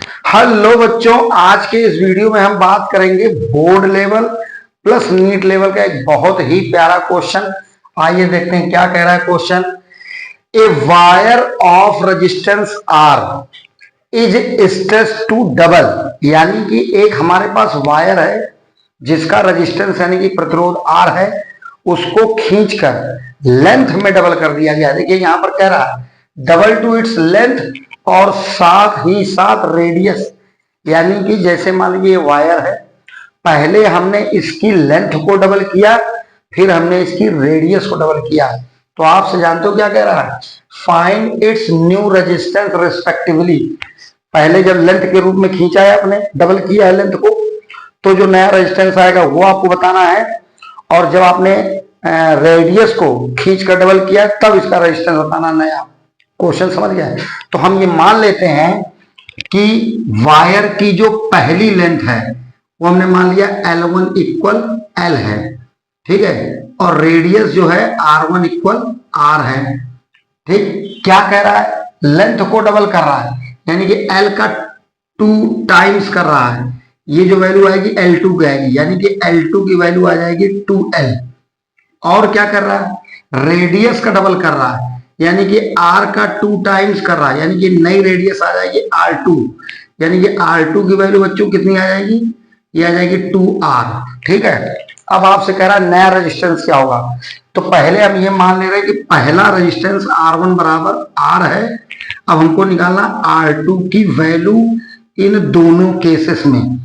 Hello बच्चों, आज के इस वीडियो में हम बात करेंगे board level plus NEET level का एक बहुत ही प्यारा क्वेश्चन। आइए देखते हैं क्या कह रहा है question. A wire of resistance R is stretch to double, यानी कि एक हमारे पास वायर है जिसका रेजिस्टेंस यानी कि प्रतिरोध आर है, उसको खींचकर लेंथ में डबल कर दिया गया। देखिए यहां पर कह रहा है डबल टू इट्स लेंथ और साथ ही साथ रेडियस, यानी कि जैसे मान लीजिए वायर है, पहले हमने इसकी लेंथ को डबल किया, फिर हमने इसकी रेडियस को डबल किया। तो आपसे जानते हो क्या कह रहा है, find its new resistance respectively. पहले जब लेंथ के रूप में खींचा है, आपने डबल किया है लेंथ को, तो जो नया रेजिस्टेंस आएगा वो आपको बताना है। और जब आपने रेडियस को खींच कर डबल किया तब इसका रेजिस्टेंस बताना नया। क्वेश्चन समझ गया? तो हम ये मान लेते हैं कि वायर की जो पहली लेंथ है वो हमने मान लिया L1 इक्वल L है, ठीक है, और रेडियस जो है R1 इक्वल R है। ठीक, क्या कह रहा है, लेंथ को डबल कर रहा है, यानी कि L का 2 टाइम्स कर रहा है। ये जो वैल्यू आएगी L2 की आएगी, यानी कि L2 की वैल्यू आ जाएगी 2L। और क्या कर रहा है, रेडियस का डबल कर रहा है, यानी कि R का 2 टाइम्स कर रहा है, यानी कि नई रेडियस आ जाएगी R2, यानी कि R2 की वैल्यू बच्चों कितनी आ जाएगी, ये आ जाएगी 2R। ठीक है, अब आपसे कह रहा है नया रेजिस्टेंस क्या होगा। तो पहले हम ये मान ले रहे हैं कि पहला रेजिस्टेंस R1 बराबर R है। अब हमको निकालना R2 की वैल्यू इन दोनों केसेस में।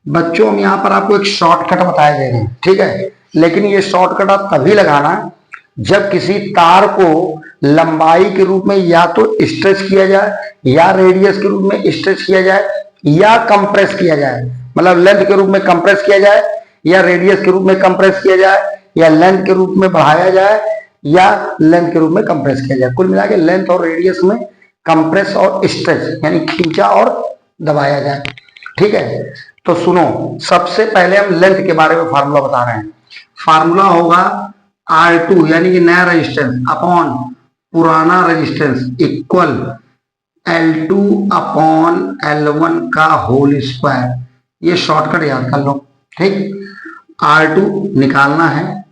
बच्चों हम यहाँ पर आपको एक शॉर्टकट बताए दे रहे हैं, ठीक है, लेकिन ये शॉर्टकट आप तभी लगाना जब किसी तार को लंबाई के रूप में या तो स्ट्रेच किया जाए, या रेडियस के रूप में स्ट्रेच किया जाए, या कंप्रेस किया जाए। मतलब लेंथ के रूप में कंप्रेस किया जाए, या रेडियस के रूप में कंप्रेस किया जाए, या लेंथ के रूप में बढ़ाया जाए, या लेंथ के रूप में कंप्रेस किया जाए। कुल मिला के लेंथ और रेडियस में कंप्रेस और स्ट्रेच यानी खींचा और दबाया जाए। ठीक है, तो सुनो, सबसे पहले हम लेंथ के बारे में फार्मूला बता रहे हैं। फार्मूला होगा R2 यानी कि नया रेजिस्टेंस अपॉन पुराना resistance equal L2 upon L1 का होल स्क्वायर। ये शॉर्टकट याद कर लो। ठीक, R2 निकालना है,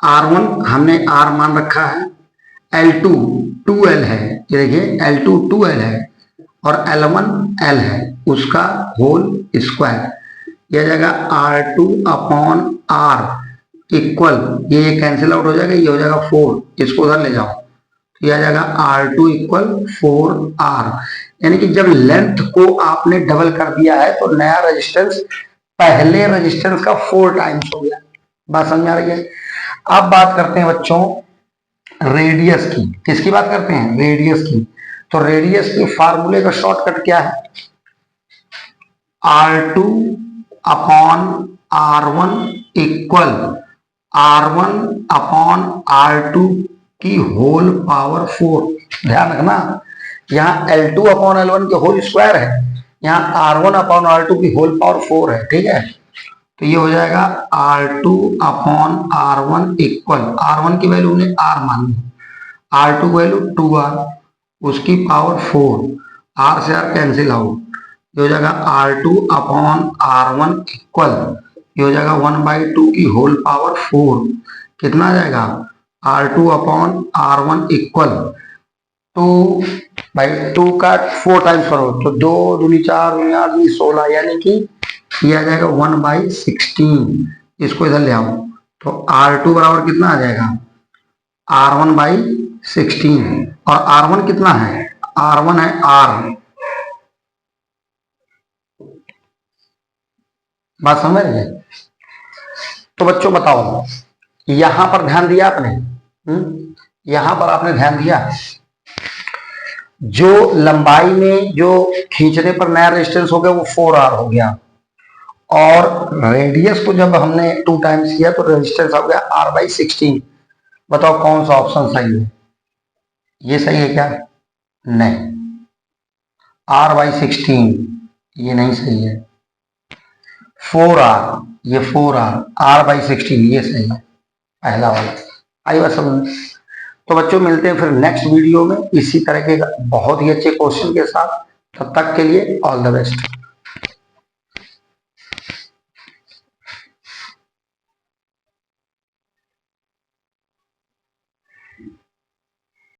R1 हमने R मान रखा है, L2 2L है, ये देखिए L2 2L है, और L1 L है, उसका होल स्क्वायर। यह जाएगा R2 अपॉन R इक्वल, ये कैंसिल आउट हो जाएगा, ये हो जाएगा 4, इसको उधर ले जाओ, यह आ जाएगा R2 इक्वल 4R। यानी कि जब लेंथ को आपने डबल कर दिया है तो नया रेजिस्टेंस पहले रेजिस्टेंस का 4 टाइम्स हो गया। बात समझ आ रही है? अब बात करते हैं बच्चों रेडियस की। किसकी बात करते हैं, रेडियस की। तो रेडियस के फार्मूले का शॉर्टकट क्या है, R2 upon R1 equal R1 upon R2 की होल पावर 4। ध्यान रखना, यहाँ L2 अपॉन L1 के होल स्क्वायर है, यहाँ R1 अपॉन R2 की होल पावर 4 है। ठीक है, तो ये हो जाएगा R2 upon R1 equal, R1 की वैल्यू हमने R मानी, R2 की वैल्यू 2R, उसकी पावर 4, R से R कैंसिल आउट, ये हो जाएगा R2 अपॉन R1 इक्वल, ये हो जाएगा 1/2 की होल पावर 4। कितना आ जाएगा, R2 अपॉन R1 इक्वल 2/2 का 4 टाइम्स करो तो 2 दूनी 4 दूनी 8 दूनी 16, यानी कि ये आ जाएगा 1/16। इसको इधर ले आओ तो R2 बराबर कितना आ जाएगा, R1/16, और R1 कितना है, R1 है R। बात समझ रहे? तो बच्चों बताओ, यहां पर ध्यान दिया आपने, यहां पर आपने ध्यान दिया, जो लंबाई में जो खींचने पर नया रेजिस्टेंस हो गया वो 4R हो गया, और रेडियस को जब हमने 2 टाइम्स किया तो रेजिस्टेंस हो गया R/16। बताओ कौन सा ऑप्शन सही है, ये सही है क्या, नहीं, R/16 ये नहीं सही है, 4R, ये 4R, R/16 ये सही है, पहला वाला। आई बात समझ? तो बच्चों मिलते हैं फिर नेक्स्ट वीडियो में इसी तरह के बहुत ही अच्छे क्वेश्चन के साथ। तब तक के लिए ऑल द बेस्ट।